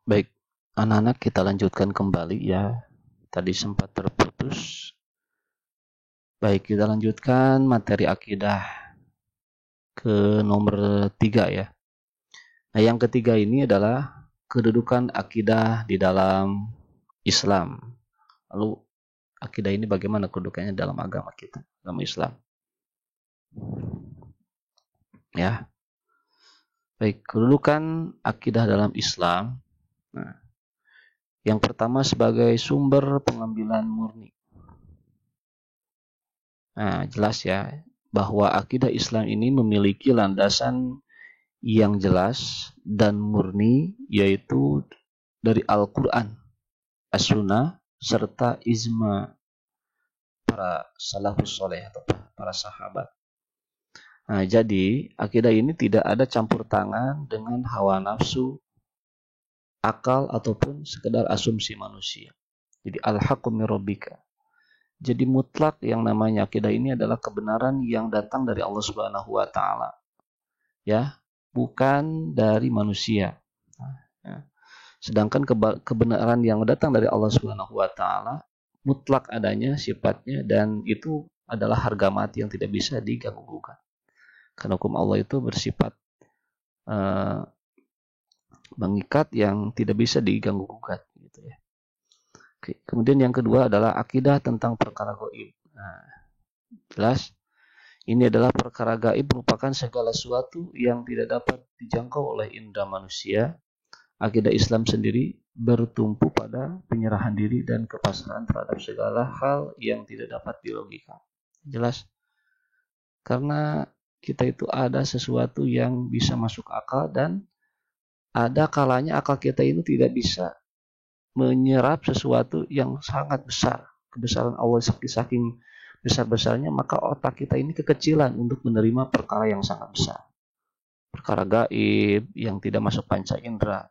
Baik, anak-anak kita lanjutkan kembali ya. Tadi sempat terputus. Baik, kita lanjutkan materi akidah ke nomor 3 ya. Nah, yang ketiga ini adalah kedudukan akidah di dalam Islam. Lalu, akidah ini bagaimana kedudukannya dalam agama kita, agama Islam. Ya, baik, kedudukan akidah dalam Islam. Nah, yang pertama sebagai sumber pengambilan murni. Nah, jelas ya, bahwa akidah Islam ini memiliki landasan yang jelas dan murni, yaitu dari Al-Quran, As-Sunnah, serta ijma para salafus soleh atau para sahabat. Nah, jadi akidah ini tidak ada campur tangan dengan hawa nafsu, akal, ataupun sekedar asumsi manusia. Jadi al-haqqu min rabbika. Jadi mutlak yang namanya akidah ini adalah kebenaran yang datang dari Allah Subhanahu wa taala. Ya, bukan dari manusia. Ya. Sedangkan kebenaran yang datang dari Allah Subhanahu wa taala mutlak adanya sifatnya, dan itu adalah harga mati yang tidak bisa diganggu-gugat. Karena hukum Allah itu bersifat mengikat yang tidak bisa diganggu-gugat gitu ya. Oke. Kemudian yang kedua adalah akidah tentang perkara gaib. Nah, jelas ini adalah perkara gaib merupakan segala sesuatu yang tidak dapat dijangkau oleh indera manusia. Akidah Islam sendiri bertumpu pada penyerahan diri dan kepasrahan terhadap segala hal yang tidak dapat dilogika. Jelas? Karena kita itu ada sesuatu yang bisa masuk akal, dan ada kalanya akal kita ini tidak bisa menyerap sesuatu yang sangat besar. Kebesaran Allah saking besar-besarnya, maka otak kita ini kekecilan untuk menerima perkara yang sangat besar. Perkara gaib yang tidak masuk panca indera,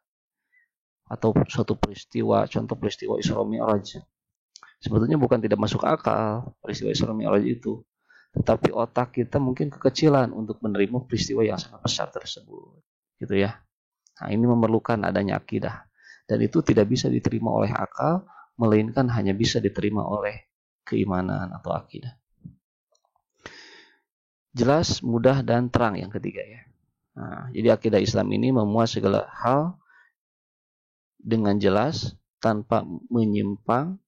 atau suatu peristiwa, contoh peristiwa Isra Mi'raj. Sebetulnya bukan tidak masuk akal peristiwa Isra Mi'raj itu, tetapi otak kita mungkin kekecilan untuk menerima peristiwa yang sangat besar tersebut. Gitu ya. Nah, ini memerlukan adanya akidah. Dan itu tidak bisa diterima oleh akal, melainkan hanya bisa diterima oleh keimanan atau akidah. Jelas, mudah, dan terang yang ketiga ya. Nah, jadi akidah Islam ini memuat segala hal dengan jelas tanpa menyimpang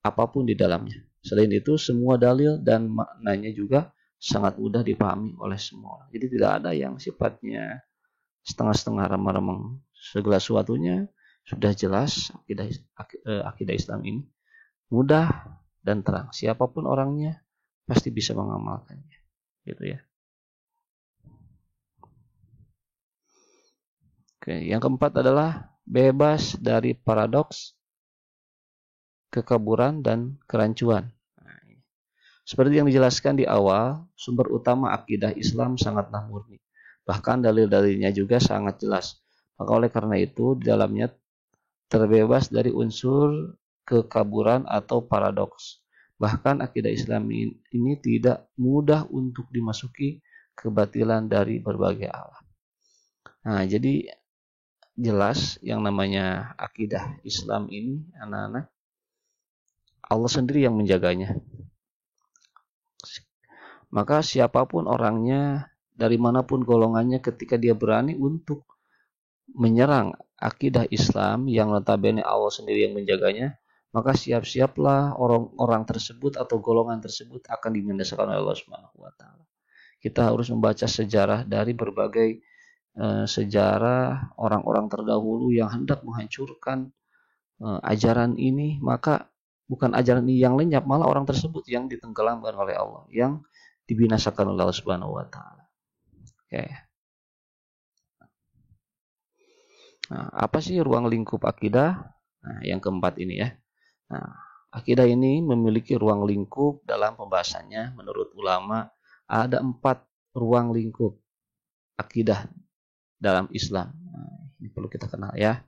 apapun di dalamnya. Selain itu, semua dalil dan maknanya juga sangat mudah dipahami oleh semua. Jadi tidak ada yang sifatnya setengah-setengah remang-remang. Segala sesuatunya sudah jelas. Akidah Islam ini mudah dan terang. Siapapun orangnya pasti bisa mengamalkannya. Gitu ya. Oke, yang keempat adalah bebas dari paradoks, kekaburan, dan kerancuan. Seperti yang dijelaskan di awal, sumber utama akidah Islam sangatlah murni. Bahkan dalil-dalilnya juga sangat jelas. Maka oleh karena itu, di dalamnya terbebas dari unsur kekaburan atau paradoks. Bahkan akidah Islam ini tidak mudah untuk dimasuki kebatilan dari berbagai arah. Nah, jadi jelas yang namanya akidah Islam ini, anak-anak, Allah sendiri yang menjaganya. Maka siapapun orangnya, dari manapun golongannya, ketika dia berani untuk menyerang akidah Islam yang notabene Allah sendiri yang menjaganya, maka siap-siaplah orang-orang tersebut atau golongan tersebut akan dibinasakan oleh Allah Subhanahu wa taala. Kita harus membaca sejarah dari berbagai sejarah orang-orang terdahulu yang hendak menghancurkan ajaran ini, maka bukan ajaran ini yang lenyap, malah orang tersebut yang ditenggelamkan oleh Allah, yang dibinasakan oleh Allah Subhanahu wa taala. Oke. Nah, apa sih ruang lingkup akidah? Nah, yang keempat ini ya. Nah, akidah ini memiliki ruang lingkup. Dalam pembahasannya, menurut ulama ada 4 ruang lingkup akidah dalam Islam. Nah, ini perlu kita kenal ya.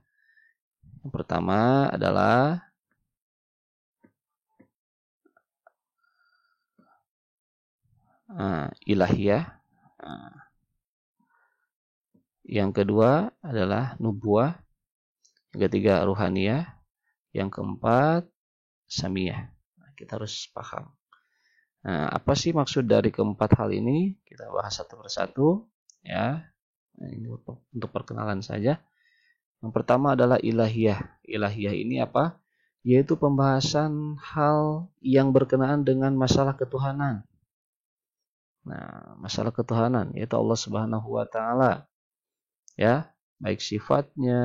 Yang pertama adalah ilahiyah. Yang kedua adalah nubuah. Yang ketiga ruhaniyah. Yang keempat samiyah. Nah, kita harus paham. Nah, apa sih maksud dari keempat hal ini? Kita bahas satu persatu, ya. Nah, ini untuk perkenalan saja. Yang pertama adalah ilahiyah. Ilahiyah ini apa? Yaitu pembahasan hal yang berkenaan dengan masalah ketuhanan. Nah, masalah ketuhanan yaitu Allah Subhanahu wa taala. Ya, baik sifatnya,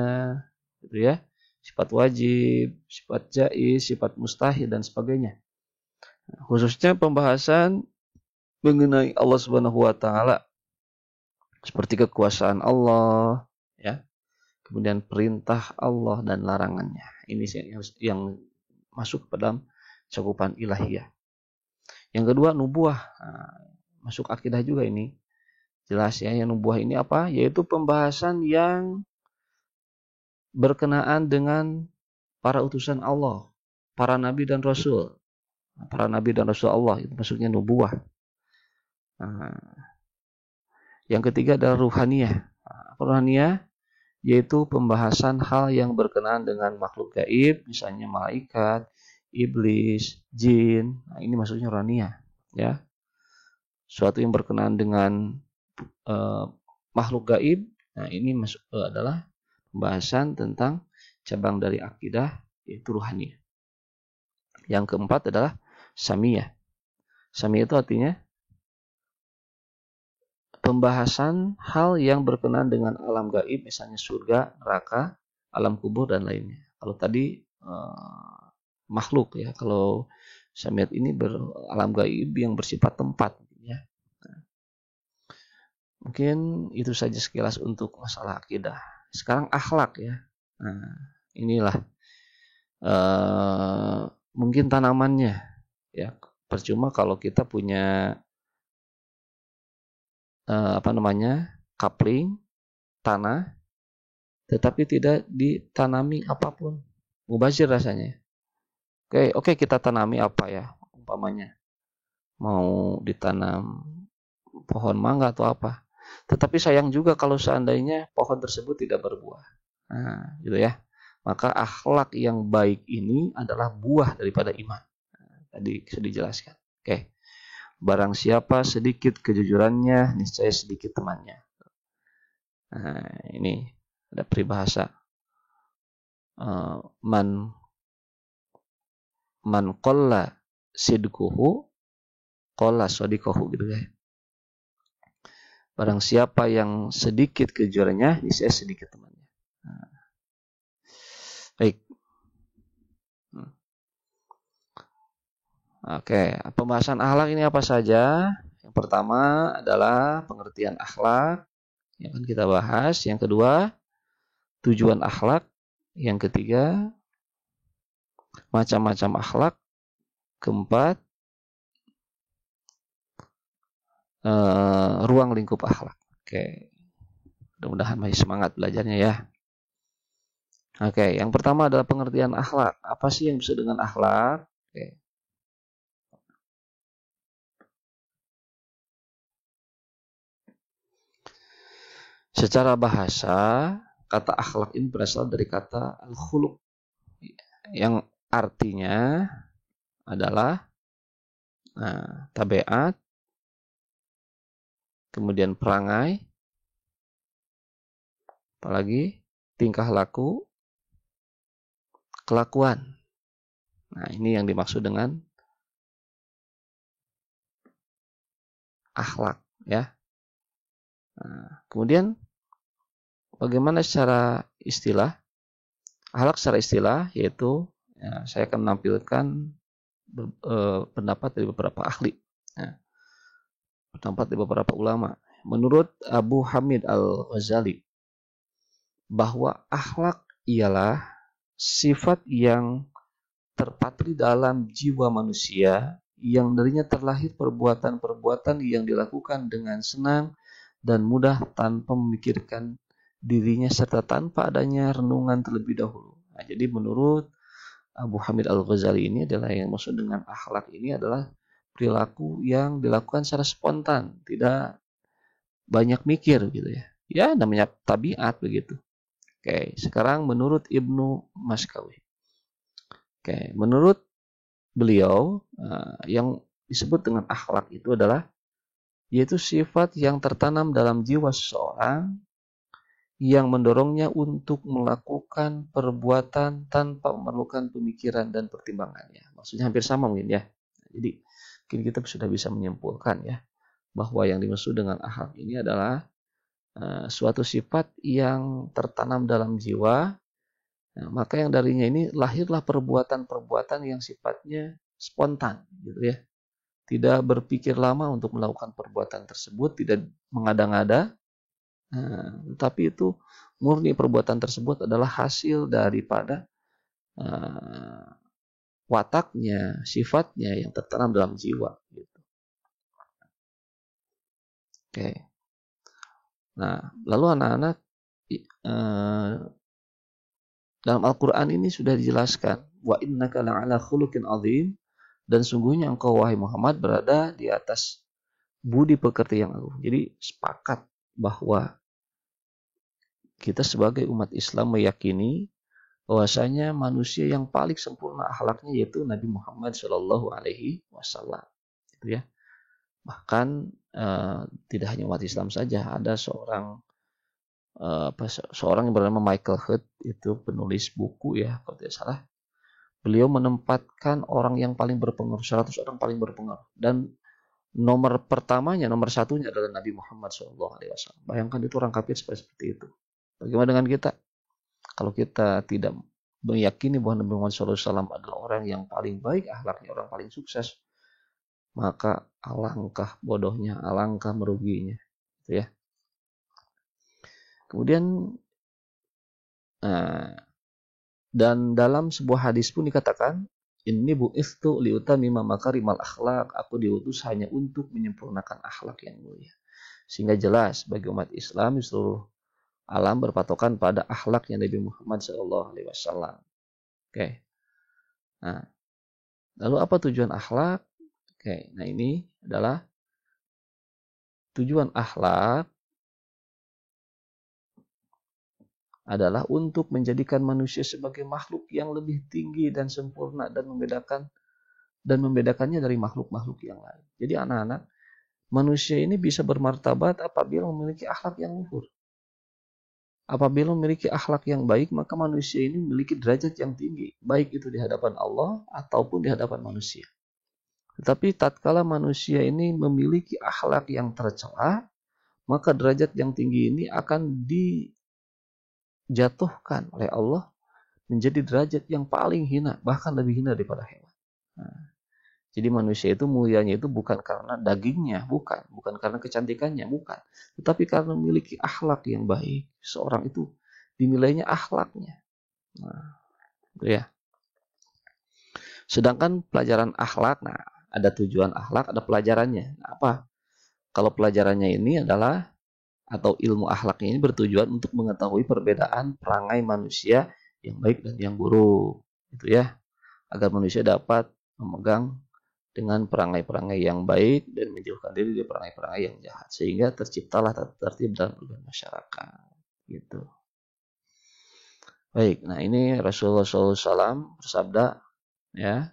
gitu ya. Sifat wajib, sifat jaiz, sifat mustahil dan sebagainya. Khususnya pembahasan mengenai Allah Subhanahu wa taala seperti kekuasaan Allah, ya. Kemudian perintah Allah dan larangannya. Ini yang masuk ke dalam cakupan ilahiyah. Yang kedua nubuah. Nah, masuk akidah juga ini. Jelas ya, yang nubuah ini apa? Yaitu pembahasan yang berkenaan dengan para utusan Allah, para nabi dan rasul. Para nabi dan rasul Allah itu maksudnya nubuah. Nah, yang ketiga adalah ruhaniyah. Ruhaniyah yaitu pembahasan hal yang berkenaan dengan makhluk gaib, misalnya malaikat, iblis, jin. Nah, ini maksudnya ruhaniyah, ya. Suatu yang berkenaan dengan makhluk gaib. Nah, ini adalah pembahasan tentang cabang dari akidah yaitu ruhaniyah. Yang keempat adalah samiyah. Samiyah itu artinya pembahasan hal yang berkenaan dengan alam gaib, misalnya surga, neraka, alam kubur dan lainnya. Kalau tadi makhluk ya, kalau samiyat ini alam gaib yang bersifat tempat ya. Nah, mungkin itu saja sekilas untuk masalah akidah. Sekarang akhlak ya. Nah, inilah mungkin tanamannya ya. Percuma kalau kita punya coupling tanah tetapi tidak ditanami apapun, mubazir rasanya. Oke, kita tanami apa ya, umpamanya mau ditanam pohon mangga atau apa, tetapi sayang juga kalau seandainya pohon tersebut tidak berbuah. Nah, gitu ya. Maka akhlak yang baik ini adalah buah daripada iman. Nah, tadi sudah dijelaskan. Oke. Barang siapa sedikit kejujurannya, niscaya sedikit temannya. Nah, ini ada peribahasa. Man qalla sidquhu qalla sadiquhu gitu ya. Barang siapa yang sedikit kejujurannya, niscaya sedikit temannya. Nah, baik. Oke, pembahasan akhlak ini apa saja? Yang pertama adalah pengertian akhlak yang akan kita bahas. Yang kedua, tujuan akhlak. Yang ketiga, macam-macam akhlak. Keempat, ruang lingkup akhlak. Oke, mudah-mudahan masih semangat belajarnya ya. Oke, yang pertama adalah pengertian akhlak. Apa sih yang dimaksud dengan akhlak? Oke. Secara bahasa, kata akhlak ini berasal dari kata al-khuluq yang artinya adalah tabiat, kemudian perangai, apalagi tingkah laku, kelakuan. Nah, ini yang dimaksud dengan akhlak ya. Nah, kemudian bagaimana secara istilah? Akhlak secara istilah yaitu ya, saya akan menampilkan pendapat dari beberapa ahli, ya, pendapat dari beberapa ulama. Menurut Abu Hamid Al-Ghazali, bahwa akhlak ialah sifat yang terpatri dalam jiwa manusia yang darinya terlahir perbuatan-perbuatan yang dilakukan dengan senang dan mudah tanpa memikirkan dirinya serta tanpa adanya renungan terlebih dahulu. Nah, jadi menurut Abu Hamid Al-Ghazali ini adalah yang maksud dengan akhlak ini adalah perilaku yang dilakukan secara spontan, tidak banyak mikir gitu ya. Ya namanya tabiat begitu. Oke, sekarang menurut Ibnu Maskawi. Oke, menurut beliau yang disebut dengan akhlak itu adalah yaitu sifat yang tertanam dalam jiwa seseorang yang mendorongnya untuk melakukan perbuatan tanpa memerlukan pemikiran dan pertimbangannya. Maksudnya hampir sama mungkin ya. Jadi mungkin kita sudah bisa menyimpulkan ya bahwa yang dimaksud dengan akhlak ini adalah suatu sifat yang tertanam dalam jiwa. Nah, maka yang darinya ini lahirlah perbuatan-perbuatan yang sifatnya spontan, gitu ya. Tidak berpikir lama untuk melakukan perbuatan tersebut, tidak mengada-ngada. Nah, tapi itu murni perbuatan tersebut adalah hasil daripada wataknya, sifatnya yang tertanam dalam jiwa. Gitu. Oke. Nah, lalu anak-anak dalam Al-Quran ini sudah dijelaskan wa innaka la'ala khuluqin azim, dan sungguhnya engkau wahai Muhammad berada di atas budi pekerti yang agung. Jadi sepakat bahwa kita sebagai umat Islam meyakini bahwasanya manusia yang paling sempurna akhlaknya yaitu Nabi Muhammad Shallallahu Alaihi Wasallam. Gitu ya. Bahkan tidak hanya umat Islam saja, ada seorang yang bernama Michael Hurt, itu penulis buku ya kalau tidak salah. Beliau menempatkan orang yang paling berpengaruh, 100 orang paling berpengaruh, dan nomor satunya adalah Nabi Muhammad SAW. Bayangkan itu orang kafir seperti itu. Bagaimana dengan kita? Kalau kita tidak meyakini bahwa Nabi Muhammad SAW adalah orang yang paling baik akhlaknya, orang paling sukses, maka alangkah bodohnya, alangkah meruginya, gitu ya. Kemudian dan dalam sebuah hadis pun dikatakan, inni bu'ithtu liutamima makarimal akhlak, aku diutus hanya untuk menyempurnakan akhlak yang mulia. Sehingga jelas bagi umat Islam di seluruh alam berpatokan pada akhlaknya Nabi Muhammad SAW. Oke. Nah, lalu apa tujuan akhlak? Oke, nah ini adalah tujuan akhlak adalah untuk menjadikan manusia sebagai makhluk yang lebih tinggi dan sempurna dan membedakannya dari makhluk-makhluk yang lain. Jadi anak-anak, manusia ini bisa bermartabat apabila memiliki akhlak yang luhur. Apabila memiliki akhlak yang baik, maka manusia ini memiliki derajat yang tinggi, baik itu di hadapan Allah ataupun di hadapan manusia. Tetapi tatkala manusia ini memiliki akhlak yang tercela, maka derajat yang tinggi ini akan dijatuhkan oleh Allah menjadi derajat yang paling hina, bahkan lebih hina daripada hewan. Nah, jadi manusia itu mulianya itu bukan karena dagingnya, bukan karena kecantikannya, bukan, tetapi karena memiliki akhlak yang baik. Seorang itu dinilainya akhlaknya. Nah, itu ya. Sedangkan pelajaran akhlak, nah ada tujuan akhlak, ada pelajarannya. Nah, apa? Kalau pelajarannya ini adalah atau ilmu akhlaknya ini bertujuan untuk mengetahui perbedaan perangai manusia yang baik dan yang buruk, gitu ya, agar manusia dapat memegang dengan perangai-perangai yang baik dan menjauhkan diri dari perangai-perangai yang jahat, sehingga terciptalah tertib dan masyarakat, gitu. Baik, nah ini Rasulullah SAW bersabda, ya.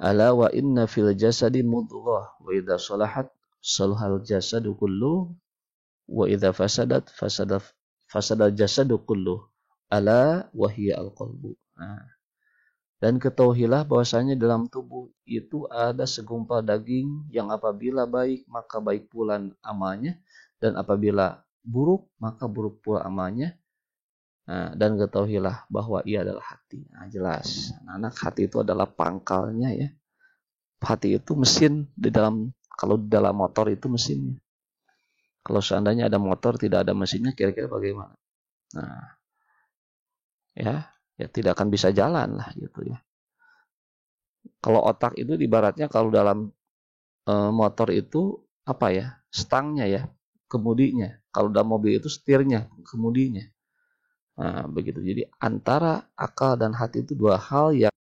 Ala wa inna fil jasadi mudghah wa idza salahat salahal jasadu kullu wa idza fasadat fasada jasadu kullu ala wa hiya al-qalbu. Nah, dan ketahuilah bahwasanya dalam tubuh itu ada segumpal daging yang apabila baik maka baik pula amalnya, dan apabila buruk maka buruk pula amalnya. Nah, dan ketahuilah bahwa ia adalah hati. Nah, jelas. Anak hati itu adalah pangkalnya ya. Hati itu mesin di dalam, kalau di dalam motor itu mesinnya. Kalau seandainya ada motor tidak ada mesinnya, kira-kira bagaimana? Nah, ya tidak akan bisa jalan lah gitu ya. Kalau otak itu ibaratnya kalau dalam motor itu apa ya? Stangnya ya, kemudinya. Kalau dalam mobil itu setirnya, kemudinya. Nah, begitu. Jadi antara akal dan hati itu dua hal yang